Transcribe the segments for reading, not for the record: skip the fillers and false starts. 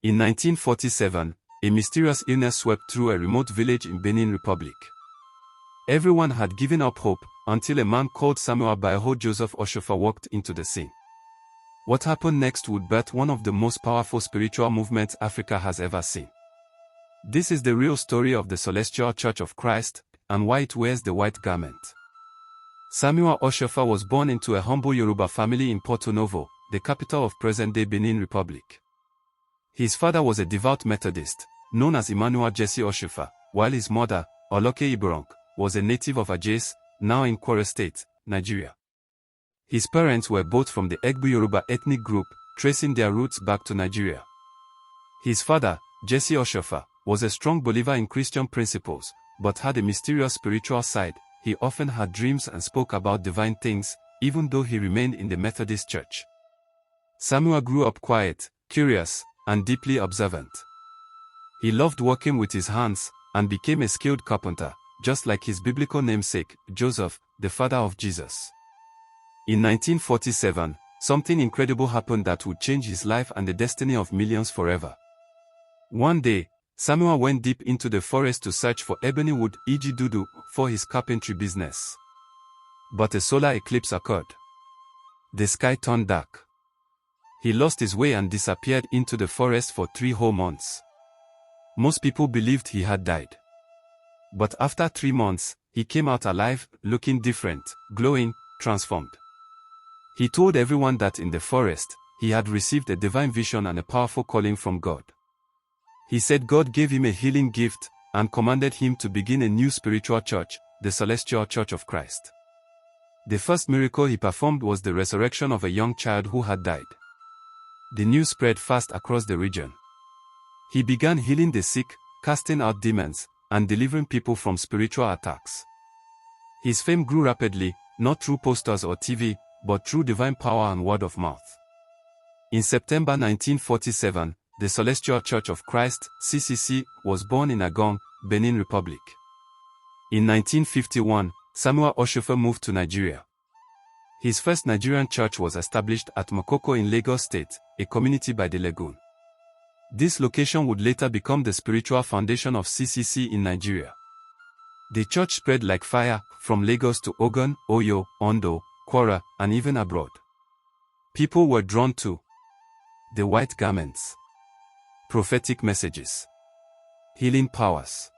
In 1947, a mysterious illness swept through a remote village in Benin Republic. Everyone had given up hope until a man called Bilehou Joseph Oshoffa walked into the scene. What happened next would birth one of the most powerful spiritual movements Africa has ever seen. This is the real story of the Celestial Church of Christ and why it wears the white garment. Samuel Oshoffa was born into a humble Yoruba family in Porto Novo, the capital of present-day Benin Republic. His father was a devout Methodist, known as Emmanuel Jesse Oshoffa, while his mother, Oloke Iberonk, was a native of Ajase, now in Kwara State, Nigeria. His parents were both from the Egbu Yoruba ethnic group, tracing their roots back to Nigeria. His father, Jesse Oshoffa, was a strong believer in Christian principles, but had a mysterious spiritual side. He often had dreams and spoke about divine things, even though he remained in the Methodist Church. Samuel grew up quiet, curious, and deeply observant. He loved working with his hands, and became a skilled carpenter, just like his biblical namesake, Joseph, the father of Jesus. In 1947, something incredible happened that would change his life and the destiny of millions forever. One day, Samuel went deep into the forest to search for ebony wood, e.g. dudu, for his carpentry business. But a solar eclipse occurred. The sky turned dark. He lost his way and disappeared into the forest for 3 whole months. Most people believed he had died. But after 3 months, he came out alive, looking different, glowing, transformed. He told everyone that in the forest, he had received a divine vision and a powerful calling from God. He said God gave him a healing gift and commanded him to begin a new spiritual church, the Celestial Church of Christ. The first miracle he performed was the resurrection of a young child who had died. The news spread fast across the region. He began healing the sick, casting out demons, and delivering people from spiritual attacks. His fame grew rapidly, not through posters or TV, but through divine power and word of mouth. In September 1947, the Celestial Church of Christ, CCC, was born in Agong, Benin Republic. In 1951, Samuel Oshoffa moved to Nigeria. His first Nigerian church was established at Mokoko in Lagos State, a community by the lagoon. This location would later become the spiritual foundation of CCC in Nigeria. The church spread like fire, from Lagos to Ogun, Oyo, Ondo, Kwara, and even abroad. People were drawn to the white garments, prophetic messages, healing powers,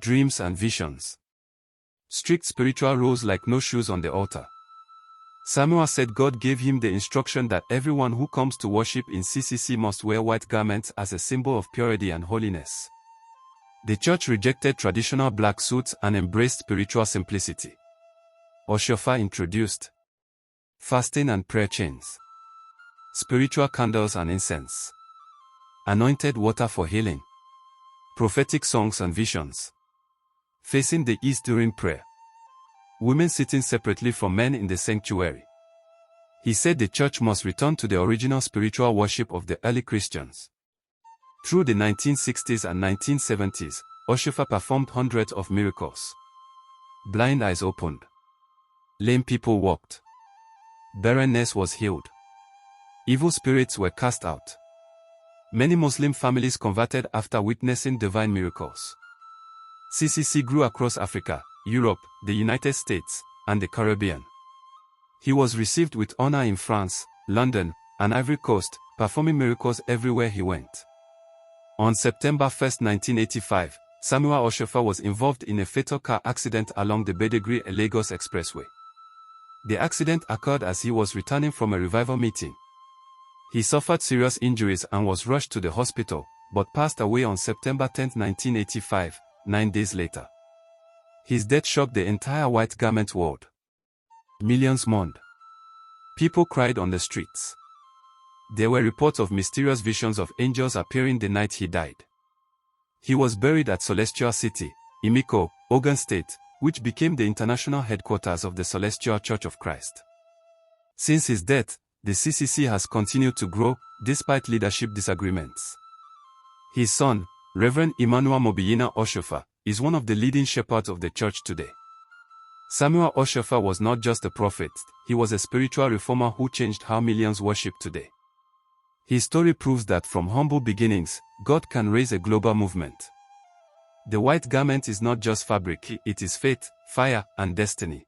dreams and visions, strict spiritual rules like no shoes on the altar. Samuel said God gave him the instruction that everyone who comes to worship in CCC must wear white garments as a symbol of purity and holiness. The church rejected traditional black suits and embraced spiritual simplicity. Oshoffa introduced fasting and prayer chains, spiritual candles and incense, anointed water for healing, prophetic songs and visions, facing the east during prayer, women sitting separately from men in the sanctuary. He said the church must return to the original spiritual worship of the early Christians. Through the 1960s and 1970s, Oshoffa performed hundreds of miracles. Blind eyes opened. Lame people walked. Barrenness was healed. Evil spirits were cast out. Many Muslim families converted after witnessing divine miracles. CCC grew across Africa, Europe, the United States, and the Caribbean. He was received with honor in France, London, and Ivory Coast, performing miracles everywhere he went. On September 1, 1985, Samuel Oshoffa was involved in a fatal car accident along the Badagry-Lagos Expressway. The accident occurred as he was returning from a revival meeting. He suffered serious injuries and was rushed to the hospital, but passed away on September 10, 1985, 9 days later. His death shocked the entire white garment world. Millions mourned. People cried on the streets. There were reports of mysterious visions of angels appearing the night he died. He was buried at Celestial City, Imiko, Ogun State, which became the international headquarters of the Celestial Church of Christ. Since his death, the CCC has continued to grow, despite leadership disagreements. His son, Reverend Emmanuel Mobiyina Oshoffa, is one of the leading shepherds of the church today. Samuel Oshoffa was not just a prophet, he was a spiritual reformer who changed how millions worship today. His story proves that from humble beginnings, God can raise a global movement. The white garment is not just fabric, it is faith, fire, and destiny.